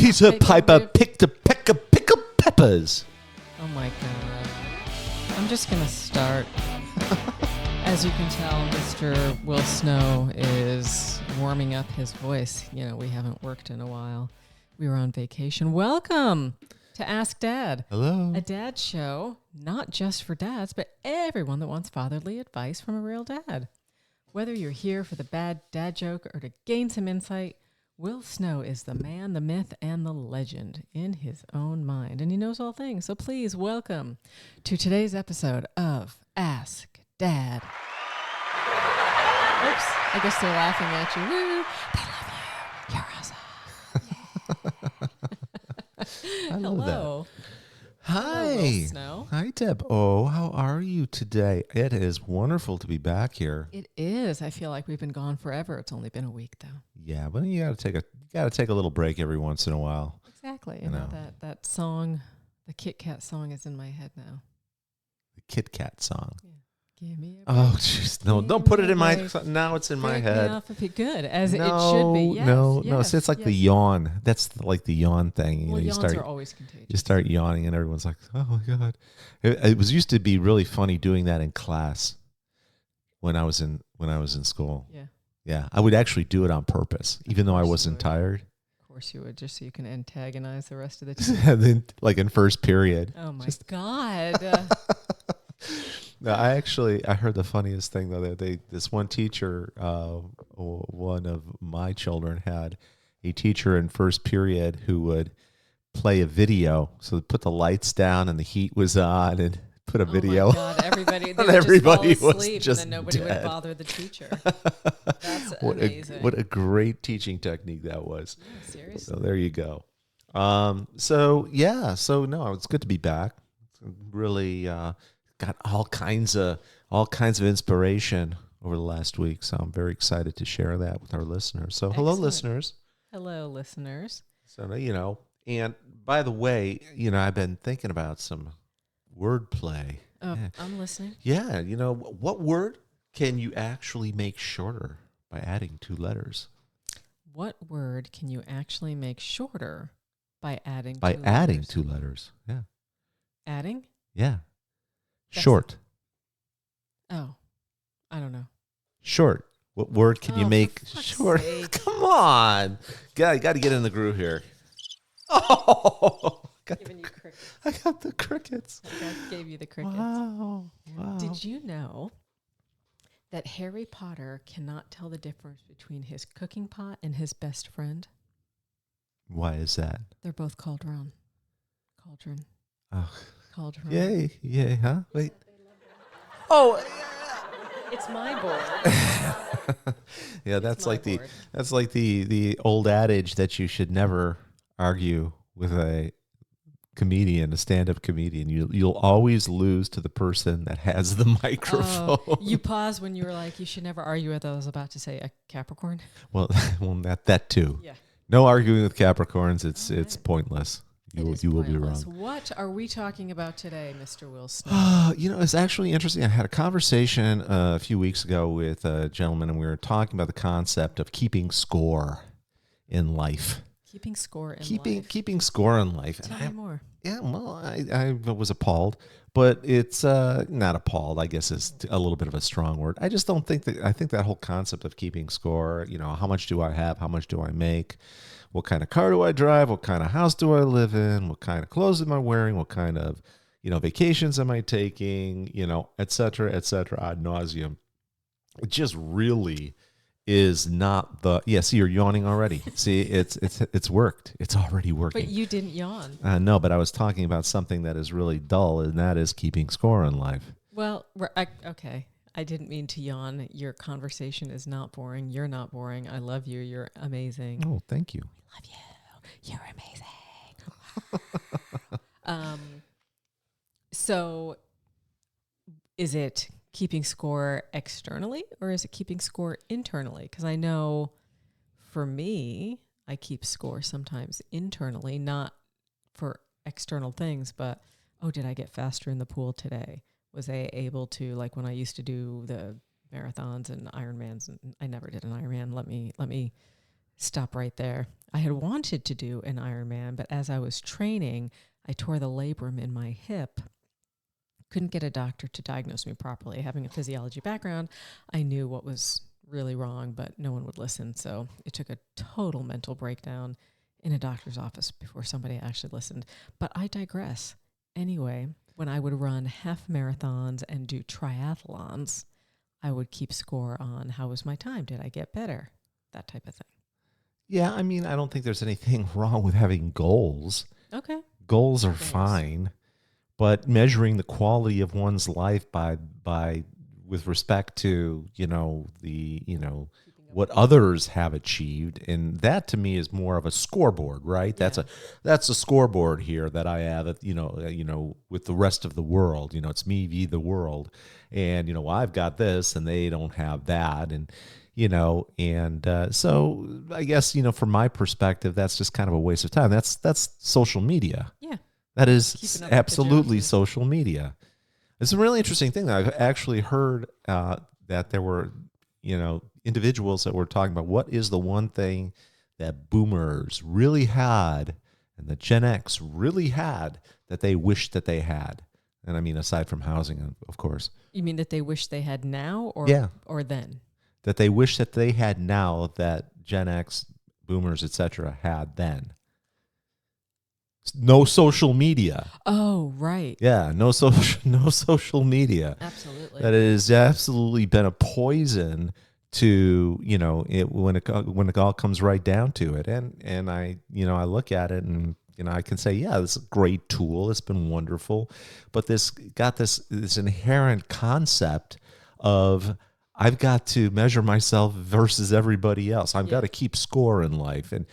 Peter Piper picked a peck of pickled peppers. Oh my God. I'm just going to start. As you can tell, Mr. Will Snow is warming up his voice. You know, we haven't worked in a while. We were on vacation. Welcome to Ask Dad. Hello. A dad show, not just for dads, but everyone that wants fatherly advice from a real dad. Whether you're here for the bad dad joke or to gain some insight, Will Snow is the man, the myth, and the legend in his own mind, and he knows all things. So please welcome to today's episode of Ask Dad. Oops, I guess they're laughing at you. Woo, they love you. You're awesome. I love Hello. Hi. Hello, Will Snow. Hi, Deb. Oh, how are you today? It is wonderful to be back here. It is. I feel like we've been gone forever. It's only been a week, though. Yeah, but you gotta take a little break every once in a while. Exactly. You know. That song, the Kit Kat song, is in my head now. The Kit Kat song. Yeah. Give me a break. Oh, jeez, no! Don't put it in my. Now it's in my Break me head. off if good, as it should be. Yes, no. yes, It's like the yes. yawn. That's like the yawn thing. Well, you yawns start are always contagious. you start yawning, and everyone's like, "Oh my God!" It was used to be really funny doing that in class when I was in school. Yeah. Yeah, I would actually do it on purpose, even though I course you wasn't would. tired. Of course you would, just so you can antagonize the rest of the team. And then, like in first period. Oh my God. No, I heard the funniest thing though. This one teacher, one of my children had a teacher in first period who would play a video. So put the lights down and the heat was on, and put a video. Oh my God, everybody, they And would everybody just fall was asleep, just and then nobody dead. would bother the teacher. That's amazing. What a great teaching technique that was. Yeah, seriously. So there you go. So no, it's good to be back. Really got all kinds of inspiration over the last week. So I'm very excited to share that with our listeners. So hello, Excellent. listeners. Hello, listeners. So and by the way, I've been thinking about some wordplay. Oh, Yeah. I'm listening. Yeah, what word can you actually make shorter by adding 2 letters? What word can you actually make shorter by adding By 2 adding letters? 2 letters. Yeah. Adding? Yeah. That's- Short. Oh, I don't know. Short. What word can you Oh, make for fuck's short? sake. Come on. Got to get in the groove here. Oh, Giving you crickets. I got the crickets. I gave you the crickets. Wow. Did you know that Harry Potter cannot tell the difference between his cooking pot and his best friend? Why is that? They're both cauldron. Cauldron. Oh, Cauldron. yay, huh? Wait. Oh, It's my board. yeah, that's my like board. the old adage that you should never argue with a comedian, a stand-up comedian. You'll always lose to the person that has the microphone. Oh, you paused when you were like, you should never argue with, I was about to say a Capricorn. Well, that too. Yeah. No arguing with Capricorns. It's right. pointless. You will be wrong. What are we talking about today, Mr. Will Snow? It's actually interesting. I had a conversation a few weeks ago with a gentleman, and we were talking about the concept of keeping score in life. Keeping score in life. Keeping score in life. Tell And me more. Yeah, well, I was appalled, but it's not appalled. I guess is a little bit of a strong word. I just don't think that. I think that whole concept of keeping score. How much do I have? How much do I make? What kind of car do I drive? What kind of house do I live in? What kind of clothes am I wearing? What kind of vacations am I taking? Et cetera, ad nauseum. It just really is not the. Yeah, see, you're yawning already. See, it's worked. It's already working. But you didn't yawn. No, but I was talking about something that is really dull, and that is keeping score in life. Well, okay. I didn't mean to yawn. Your conversation is not boring. You're not boring. I love you. You're amazing. Oh, thank you. Love you. You're amazing. So is it keeping score externally or is it keeping score internally? Because I know for me, I keep score sometimes internally, not for external things, but, did I get faster in the pool today? Was I able to, like when I used to do the marathons and Ironmans, and I never did an Ironman. Let me stop right there. I had wanted to do an Ironman, but as I was training, I tore the labrum in my hip. Couldn't get a doctor to diagnose me properly. Having a physiology background, I knew what was really wrong, but no one would listen. So it took a total mental breakdown in a doctor's office before somebody actually listened. But I digress. Anyway, when I would run half marathons and do triathlons, I would keep score on how was my time? Did I get better? That type of thing. Yeah, I mean, I don't think there's anything wrong with having goals. Okay. Goals are Goals. fine, but measuring the quality of one's life by with respect to, what others have achieved, and that to me is more of a scoreboard, right? Yeah. That's a scoreboard here that I have, with the rest of the world. It's me v the world, and I've got this and they don't have that, and so I guess from my perspective, that's just kind of a waste of time. That's social media. Yeah. That is Keeping up with the absolutely Joneses. social media. It's a really interesting thing that I've actually heard that there were, individuals that were talking about what is the one thing that boomers really had and that Gen X really had that they wished that they had. And I mean, aside from housing, of course. You mean that they wish they had now Yeah. or then? That they wish that they had now that Gen X, boomers, etc. had then. No social media. Oh, right. Yeah, no social media. Absolutely. That it has absolutely been a poison to when it all comes right down to it. And I look at it and I can say, yeah, this is a great tool. It's been wonderful, but this inherent concept of I've got to measure myself versus everybody else. I've got to keep score in life. And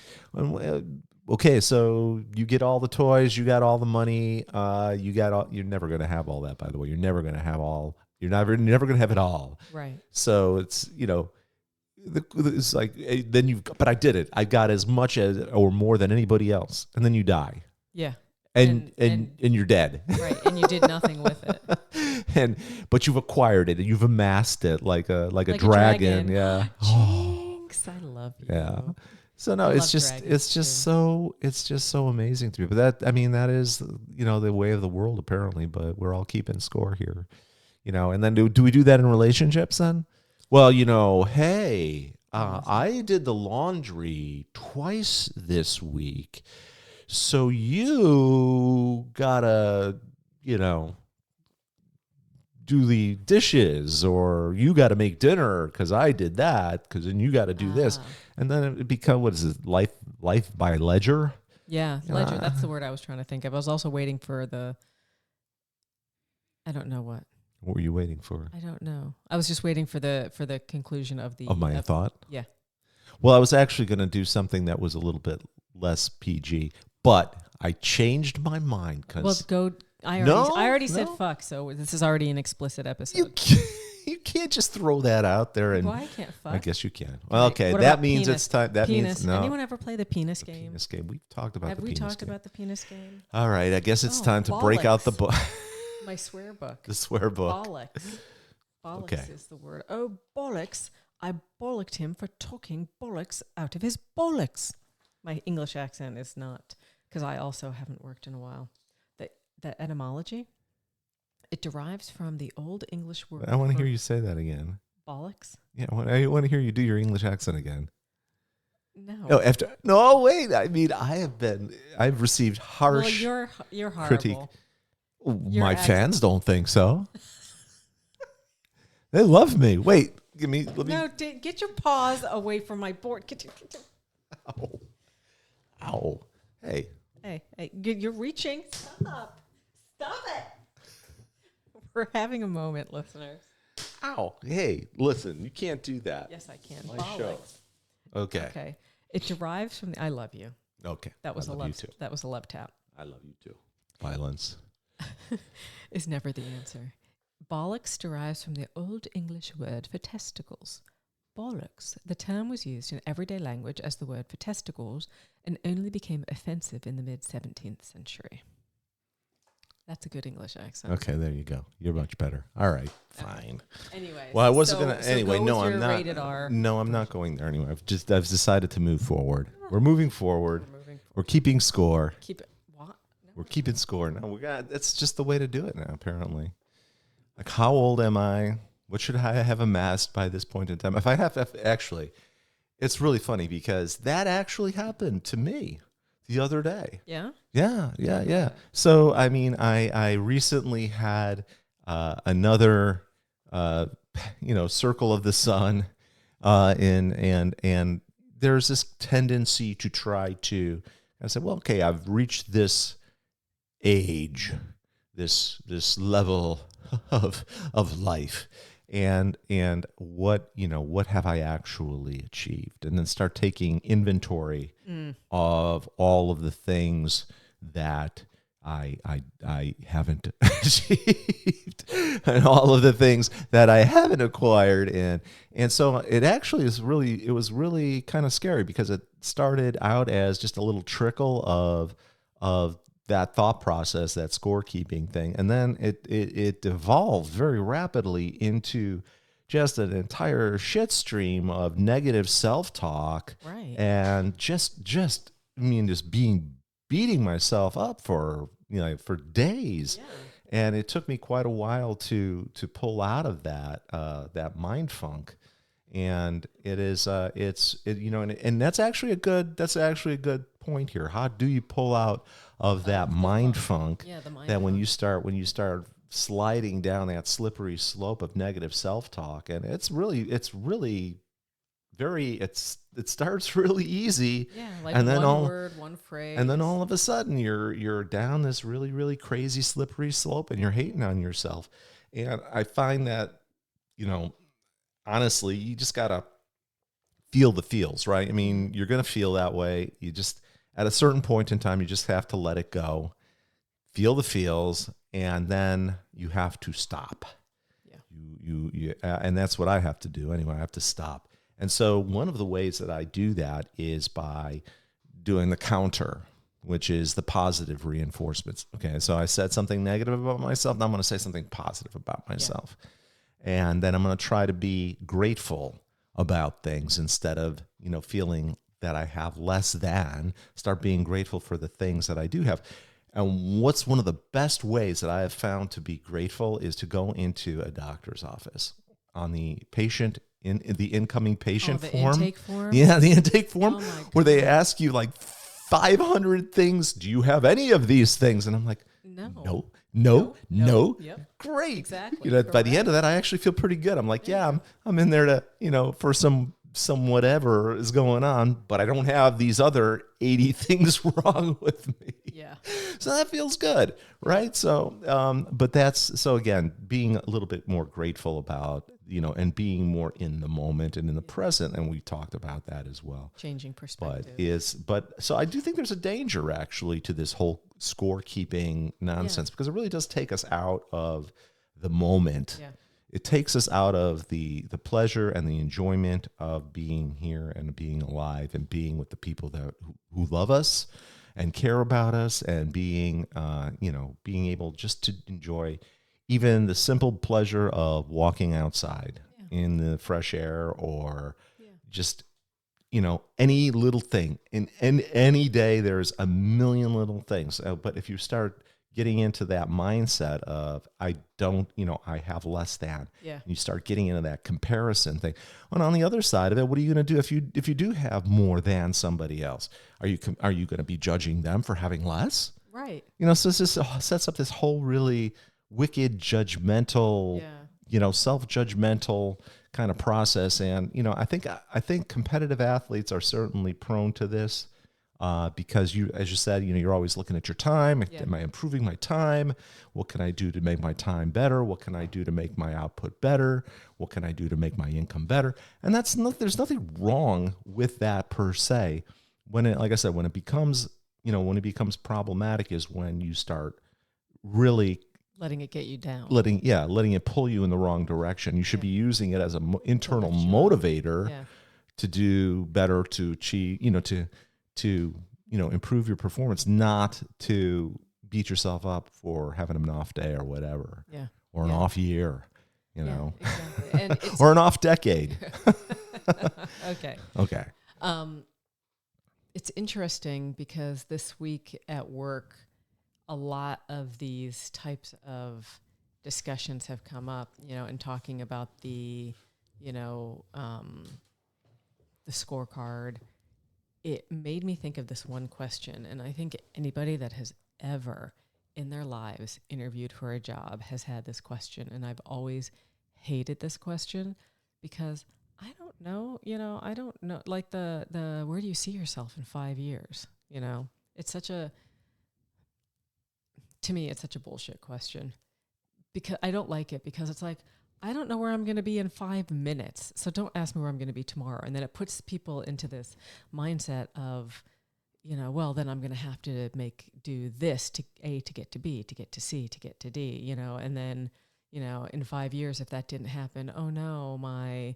okay, so you get all the toys, you got all the money, you're never going to have all that, by the way. You're never going to have all. You're never going to have it all. Right. So it's, it's like, then but I did it. I got as much as or more than anybody else. And then you die. Yeah. And you're dead. Right. And you did nothing with it. But you've acquired it and you've amassed it like a dragon. Yeah. Jinx, I love you. Yeah. So no, it's just so amazing to me. But that is, the way of the world apparently, but we're all keeping score here. And then do we do that in relationships then? Well, hey, I did the laundry twice this week. So you gotta, do the dishes, or you got to make dinner because I did that, because then you got to do this. And then it becomes, what is it, life by ledger? Yeah, ledger. That's the word I was trying to think of. I was also waiting for I don't know what. What were you waiting for? I don't know. I was just waiting for the conclusion of my thought? Yeah. Well, I was actually going to do something that was a little bit less PG, but I changed my mind because... Well, go... I already said fuck, so this is already an explicit episode. You can't just throw that out there. And why can't fuck? I guess you can. Well, okay, What that about means penis? it's time. That penis. means no. Anyone ever play the penis game? Penis game. We've talked about Have the we penis talked game. about the penis game? All right, I guess it's time to break out the book. My swear book. The swear book. Bollocks. Bollocks Okay. is the word. Oh, bollocks. I bollocked him for talking bollocks out of his bollocks. My English accent is not, because I also haven't worked in a while. The etymology, it derives from the Old English word. I want to hear you say that again. Bollocks? Yeah, I want to hear you do your English accent again. No. Wait. I mean, I've received harsh Well, you're horrible. critique. Your My accent- fans don't think so. They love me. Wait, let me. No, get your paws away from my board. Ow. Hey. Hey, you're reaching. Stop it. We're having a moment, listeners. Ow. Hey, listen, you can't do that. Yes, I can. My Bollocks. show. Okay. Okay. It derives from I love you. Okay. That was I a love you love. too. That was a love tap. I love you too. Violence. Is never the answer. Bollocks derives from the Old English word for testicles. Bollocks. The term was used in everyday language as the word for testicles and only became offensive in the mid-17th century. That's a good English accent. Okay, there you go. You're much better. All right, fine. Anyways. Well, I wasn't so, gonna. so Anyway, go no, with I'm your not. Rated R. No, I'm not going there anyway. I've decided to move forward. We're moving forward. We're keeping score. Keep it. What? No. We're keeping score. Now that's just the way to do it now. Apparently, like, how old am I? What should I have amassed by this point in time? If I have actually, it's really funny because that actually happened to me the other day. Yeah. Yeah. So, I mean, I recently had another, circle of the sun, and there's this tendency to try to. I said, well, okay, I've reached this age, this level of life, and what have I actually achieved, and then start taking inventory of all of the things that I haven't achieved, and all of the things that I haven't acquired, and so it was really kind of scary because it started out as just a little trickle of that thought process, that scorekeeping thing, and then it devolved very rapidly into just an entire shit stream of negative self-talk, Right. and just beating myself up for days. Yeah. And it took me quite a while to pull out of that mind funk. And and that's actually a good point here. How do you pull out of that mind funk? Yeah, the mind That when funk. you start sliding down that slippery slope of negative self-talk, and it starts really easy. Yeah, like and then one word, one phrase. and then all of a sudden you're down this really, really crazy slippery slope, and you're hating on yourself. And I find that, honestly, you just gotta feel the feels, right? I mean, you're gonna feel that way. You just, at a certain point in time, you just have to let it go, feel the feels, and then you have to stop. Yeah. And that's what I have to do anyway. I have to stop. And so one of the ways that I do that is by doing the counter, which is the positive reinforcements. Okay, so I said something negative about myself. Now I'm going to say something positive about myself. And then I'm going to try to be grateful about things instead of, feeling that I have less than. Start being grateful for the things that I do have. And what's one of the best ways that I have found to be grateful is to go into a doctor's office on the patient in the incoming patient the form. intake form? Yeah, the intake form, Oh my where they ask you like 500 things. Do you have any of these things? And I'm like, No. no. Yep. Great. Exactly. By the end of that, I actually feel pretty good. I'm like, I'm in there to, for some whatever is going on, but I don't have these other 80 things wrong with me. Yeah. So that feels good, right? So, so again, being a little bit more grateful about, and being more in the moment and in the present, and we talked about that as well. Changing perspective. So I do think there's a danger actually to this whole scorekeeping nonsense, because it really does take us out of the moment. Yeah. It takes us out of the pleasure and the enjoyment of being here and being alive and being with the people who love us and care about us, and being able just to enjoy even the simple pleasure of walking outside in the fresh air, or just, any little thing. In any day, there's a million little things. But if you start getting into that mindset of, I have less than, you start getting into that comparison thing. And on the other side of it, what are you going to do if you do have more than somebody else? Are you going to be judging them for having less? Right. So this sets up this whole really wicked, judgmental, self-judgmental kind of process. And, I think competitive athletes are certainly prone to this, because as you said, you're always looking at your time. Am I improving my time? What can I do to make my time better? What can I do to make my output better? What can I do to make my income better? And there's nothing wrong with that per se. Like I said, when it becomes problematic is when you start really letting it get you down. Letting it pull you in the wrong direction. You should be using it as an internal motivator to do better, to achieve, to improve your performance, not to beat yourself up for having an off day or whatever, Yeah. or an Yeah. off year, Yeah, exactly. And it's or an off decade. okay. Okay. It's interesting because this week at work, a lot of these types of discussions have come up, and talking about the scorecard. It made me think of this one question, and I think anybody that has ever in their lives interviewed for a job has had this question, and I've always hated this question because I don't know, I don't know, like the where do you see yourself in 5 years? It's to me, it's such a bullshit question because I don't like it because it's like, I don't know where I'm going to be in 5 minutes. So don't ask me where I'm going to be tomorrow. And then it puts people into this mindset of, well, then I'm going to have to do this to A, to get to B, to get to C, to get to D, and then, in 5 years, if that didn't happen, oh no, my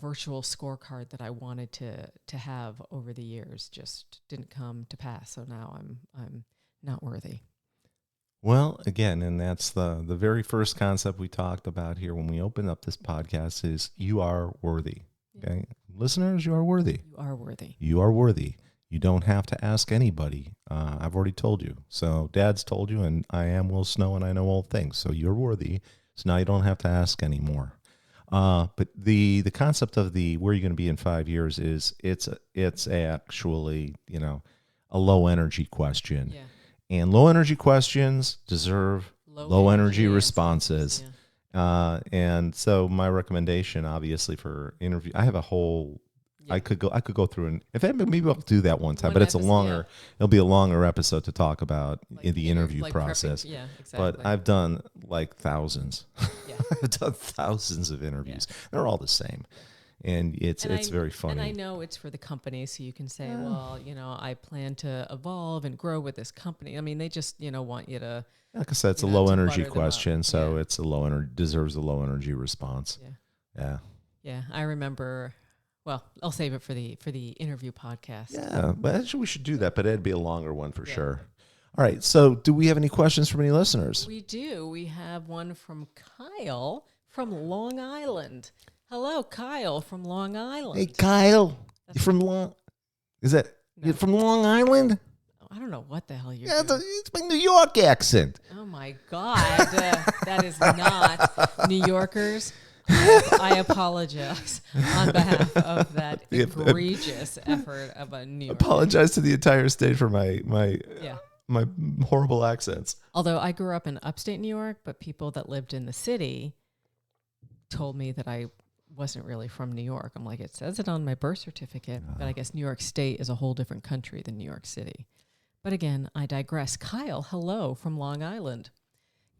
virtual scorecard that I wanted to have over the years just didn't come to pass. So now I'm not worthy. Well, again, and that's the very first concept we talked about here when we opened up this podcast is you are worthy. Okay. Listeners, you are worthy. You are worthy. You are worthy. You don't have to ask anybody. I've already told you. So Dad's told you, and I am Will Snow, and I know all things. So you're worthy. So now you don't have to ask anymore. But the concept of the where you're going to be in 5 years is it's actually, a low energy question. Yeah. And low energy questions deserve low energy responses. Yeah. And so my recommendation, obviously, for interview, I have a whole. Yeah. I could go through and maybe I'll do that one time, but it's it'll be a longer episode to talk about in the interview process. Prepping. Yeah, exactly. But I've done like thousands. Yeah. I've done thousands of interviews. Yeah. They're all the same. And it's very funny. And I know it's for the company, so you can say, well, I plan to evolve and grow with this company. I mean, they just, want you to. Like I said, it's a low energy question, so it's deserves a low energy response. Yeah. Yeah. I remember. Well, I'll save it for the interview podcast. Yeah, but actually we should do that, but it'd be a longer one for sure. All right. So, do we have any questions from any listeners? We do. We have one from Kyle from Long Island. Hello, Kyle from Long Island. Hey, Kyle. You're from you're from Long Island? I don't know what the hell you're doing. It's my New York accent. Oh, my God. That is not New Yorkers. I apologize on behalf of that egregious effort of a New Yorker. Apologize to the entire state for my horrible accents. Although I grew up in upstate New York, but people that lived in the city told me that I wasn't really from New York. I'm like, it says it on my birth certificate, but I guess New York State is a whole different country than New York City. But again, I digress. Kyle, hello from Long Island.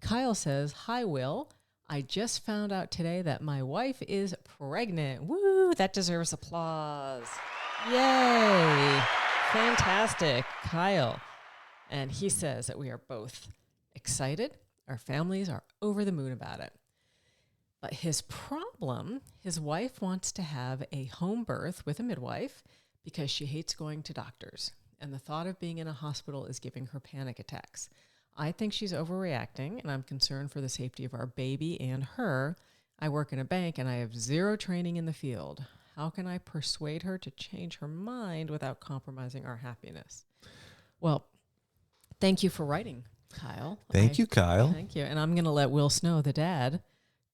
Kyle says, hi, Will. I just found out today that my wife is pregnant. Woo, that deserves applause. Yay. Fantastic, Kyle. And he says that we are both excited. Our families are over the moon about it. But his problem, his wife wants to have a home birth with a midwife because she hates going to doctors. And the thought of being in a hospital is giving her panic attacks. I think she's overreacting, and I'm concerned for the safety of our baby and her. I work in a bank, and I have zero training in the field. How can I persuade her to change her mind without compromising our happiness? Well, thank you for writing, Kyle. Thank you, Kyle. Thank you. And I'm going to let Will Snow, the dad,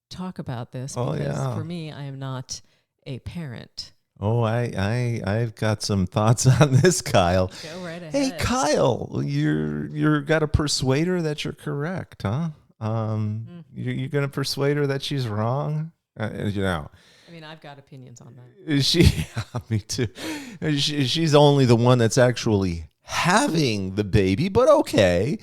talk about this because for me, I am not a parent. Oh, I've got some thoughts on this, Kyle. Go right ahead. Hey, Kyle, you're got to persuade her that you're correct, huh? You're going to persuade her that she's wrong, I mean, I've got opinions on that. Me too. She's only the one that's actually having the baby, but okay,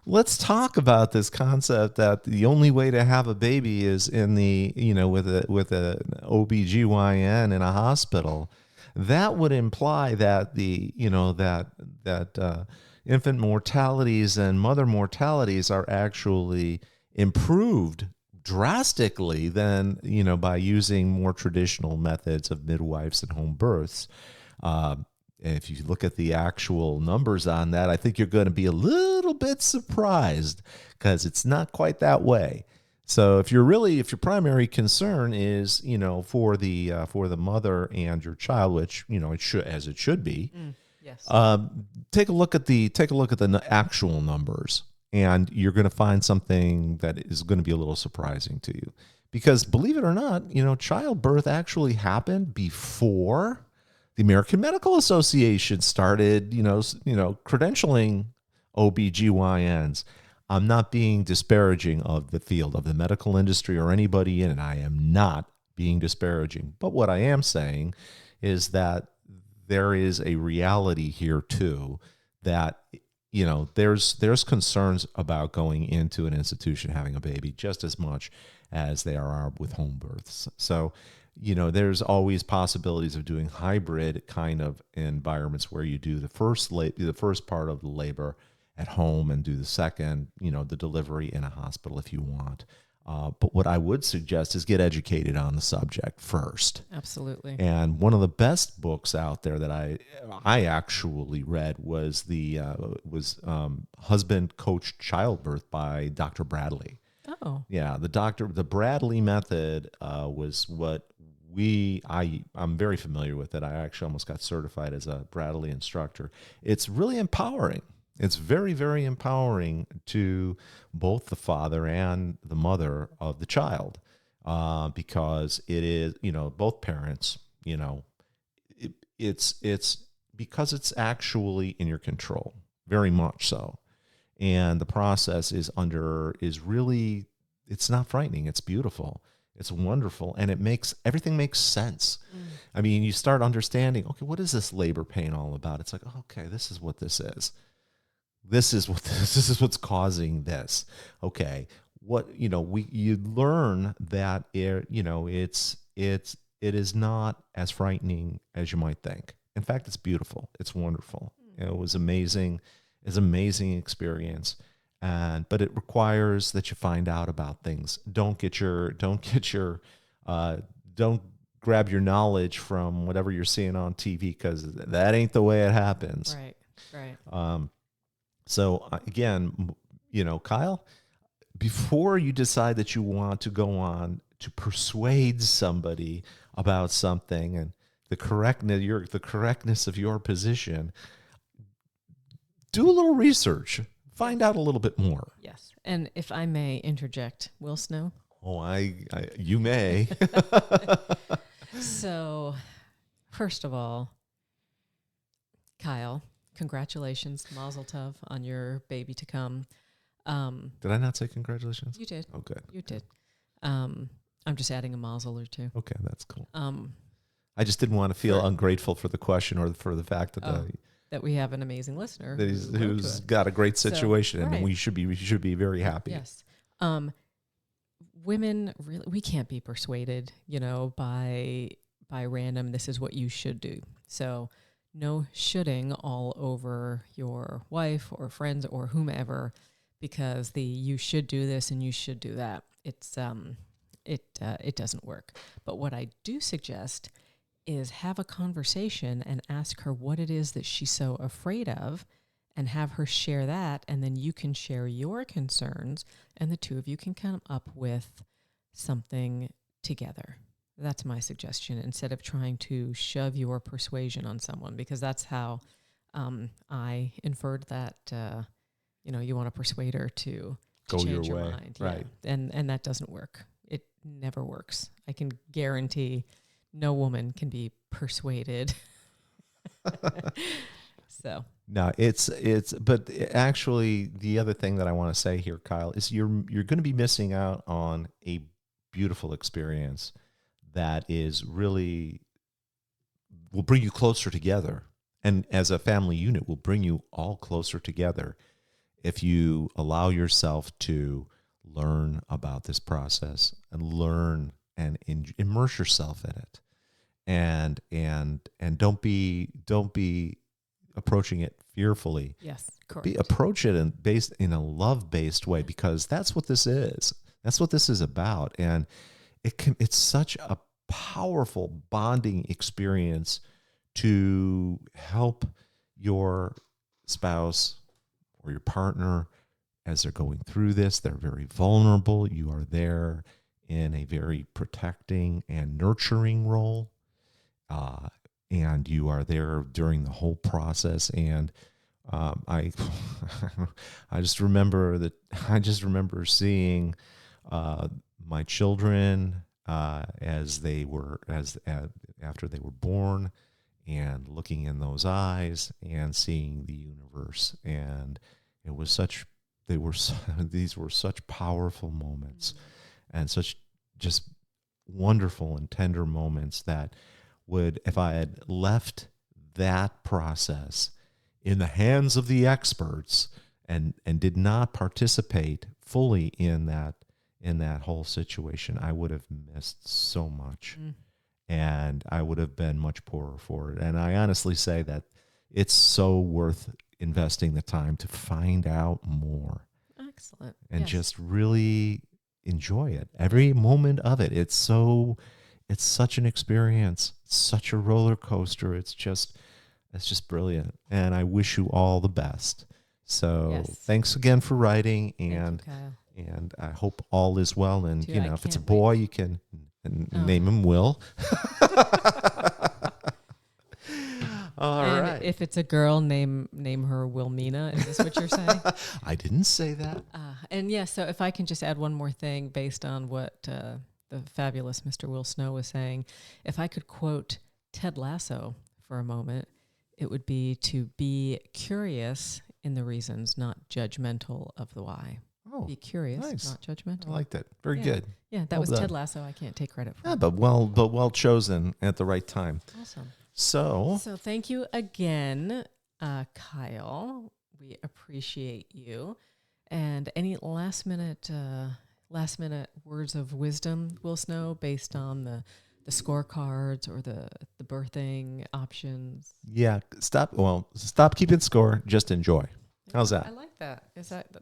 let's talk about this concept that the only way to have a baby is in the, with an OBGYN in a hospital. That would imply that that infant mortalities and mother mortalities are actually improved drastically than, by using more traditional methods of midwives and home births. if you look at the actual numbers on that, I think you're going to be a little bit surprised because it's not quite that way. So if your primary concern is, for the mother and your child, which, it should be, Yes. take a look at the actual numbers, and you're going to find something that is going to be a little surprising to you. Because believe it or not, childbirth actually happened before the American Medical Association started, credentialing OBGYNs. I'm not being disparaging of the field, of the medical industry, or anybody in it. I am not being disparaging. But what I am saying is that there is a reality here too, that there's concerns about going into an institution having a baby just as much as there are with home births. So, there's always possibilities of doing hybrid kind of environments where you do the first part of the labor at home and do the second, the delivery in a hospital if you want. But what I would suggest is get educated on the subject first. Absolutely. And one of the best books out there that I actually read was Husband Coach Childbirth by Dr. Bradley. Oh. Yeah, the Bradley method was what I'm very familiar with it. I actually almost got certified as a Bradley instructor. It's really empowering. It's very, very empowering to both the father and the mother of the child, because it is, both parents, it's because it's actually in your control, very much so. And the process is really, it's not frightening. It's beautiful. It's wonderful. And everything makes sense. I mean, you start understanding, okay, what is this labor pain all about? It's like, okay, this is what this is. This is what's causing this. Okay. You learn that it is not as frightening as you might think. In fact, it's beautiful. It's wonderful. It was amazing. It's an amazing experience. But it requires that you find out about things. Don't grab your knowledge from whatever you're seeing on TV, because that ain't the way it happens. Right. So again, Kyle, before you decide that you want to go on to persuade somebody about something and the correctness of your position, do a little research. Find out a little bit more. Yes. And if I may interject, Will Snow. Oh, you may. So, first of all, Kyle, congratulations, Mazel Tov, on your baby to come. Did I not say congratulations? You did. Oh, good. You did. I'm just adding a mazel or two. Okay, that's cool. I just didn't want to feel ungrateful for the question or for the fact that that we have an amazing listener who's got a great situation, so, right. and we should be very happy. Yes. Women really, we can't be persuaded, by random. This is what you should do. So no shoulding all over your wife or friends or whomever, because you should do this and you should do that. It doesn't work. But what I do suggest is have a conversation and ask her what it is that she's so afraid of, and have her share that, and then you can share your concerns, and the two of you can come up with something together. That's my suggestion, instead of trying to shove your persuasion on someone, because that's how I inferred that you want to persuade her to go change your way, mind. right? Yeah. And that doesn't work. It never works. I can guarantee no woman can be persuaded. So no, but actually the other thing that I want to say here, Kyle, is you're going to be missing out on a beautiful experience that is really will bring you closer together, and as a family unit will bring you all closer together if you allow yourself to learn about this process and learn and immerse yourself in it, and don't be approaching it fearfully. yes, correct. Approach it in a love-based way, because that's what this is. That's what this is about, and it's such a powerful bonding experience to help your spouse or your partner as they're going through this. They're very vulnerable. You are there in a very protecting and nurturing role. And you are there during the whole process. And I just remember seeing my children after they were born, and looking in those eyes and seeing the universe. And these were such powerful moments, and such just wonderful and tender moments that would, if I had left that process in the hands of the experts and did not participate fully in that whole situation, I would have missed so much. And I would have been much poorer for it. And I honestly say that it's so worth investing the time to find out more. Excellent. And just really enjoy it. Every moment of it. It's such an experience. It's such a roller coaster. It's just brilliant. And I wish you all the best. So thanks again for writing, and I hope all is well. And if it's a boy, you can name him Will. All right. If it's a girl, name her Wilmina. Is this what you're saying? I didn't say that. So if I can just add one more thing based on what the fabulous Mr. Will Snow was saying, if I could quote Ted Lasso for a moment, it would be to be curious in the reasons, not judgmental of the why. Oh, be curious, nice. not judgmental. I like that. Very good. Yeah, that was Ted Lasso. I can't take credit for it. But well chosen at the right time. Awesome. So thank you again, Kyle. We appreciate you. And any last minute words of wisdom, Will Snow, based on the scorecards or the birthing options? Yeah, stop keeping score. Just enjoy. How's that? I like that.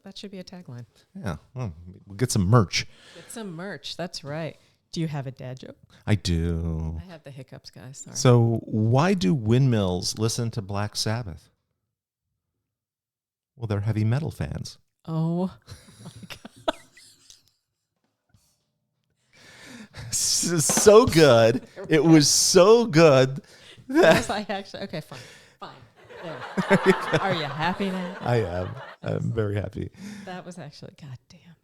That should be a tagline. Yeah, we'll get some merch. Get some merch. That's right. Do you have a dad joke? I do. I have the hiccups, guys. Sorry. So why do windmills listen to Black Sabbath? Well, they're heavy metal fans. Oh my God. So good. It was so good. Okay, fine. There. Are you happy now? I am. I'm very happy. That was actually, goddamn.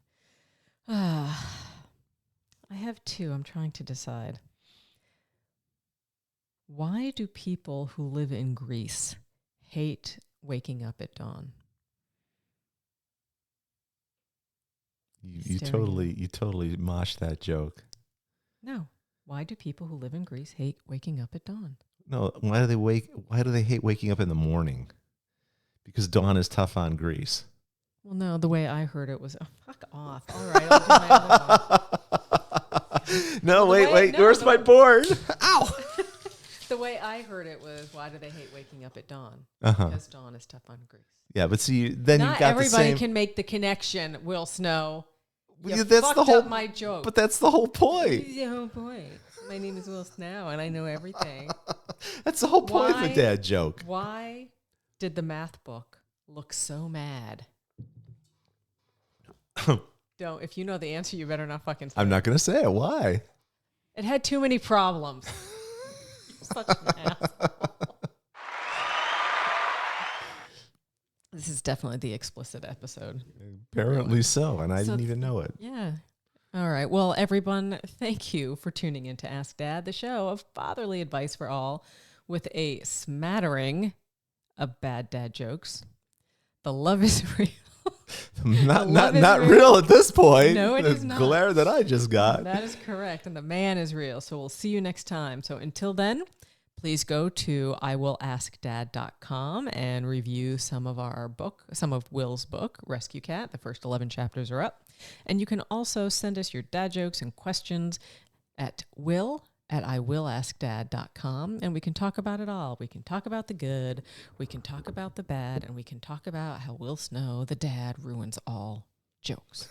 I have two. I'm trying to decide. Why do people who live in Greece hate waking up at dawn? You totally moshed that joke. No. Why do people who live in Greece hate waking up at dawn? No. Why do they hate waking up in the morning? Because dawn is tough on Greece. Well, no. The way I heard it was, fuck off. All right. I'll do my other one. No, wait. Where's my board? Ow. The way I heard it was, why do they hate waking up at dawn? Uh-huh. Because dawn is tough on Greece. Yeah, but see, then Not you got the same. everybody can make the connection, Will Snow. You that's fucked the whole up my joke. But that's the whole point. The whole point. My name is Will Snow, and I know everything. That's the whole point of a dad joke. Why did the math book look so mad? Don't. If you know the answer, you better not fucking say I'm not going to say it. Why? It had too many problems. Such an asshole. This is definitely the explicit episode. Apparently so, and I didn't even know it. Yeah. All right. Well, everyone, thank you for tuning in to Ask Dad, the show of fatherly advice for all with a smattering of bad dad jokes. The love is real. not real at this point. No, it is the not. glare that I just got. That is correct. And the man is real. So we'll see you next time. So until then, please go to iwillaskdad.com and review some of Will's book, Rescue Cat. The first 11 chapters are up. And you can also send us your dad jokes and questions at iwillaskdad.com, and we can talk about it all. We can talk about the good, we can talk about the bad, and we can talk about how Will Snow, the dad, ruins all jokes.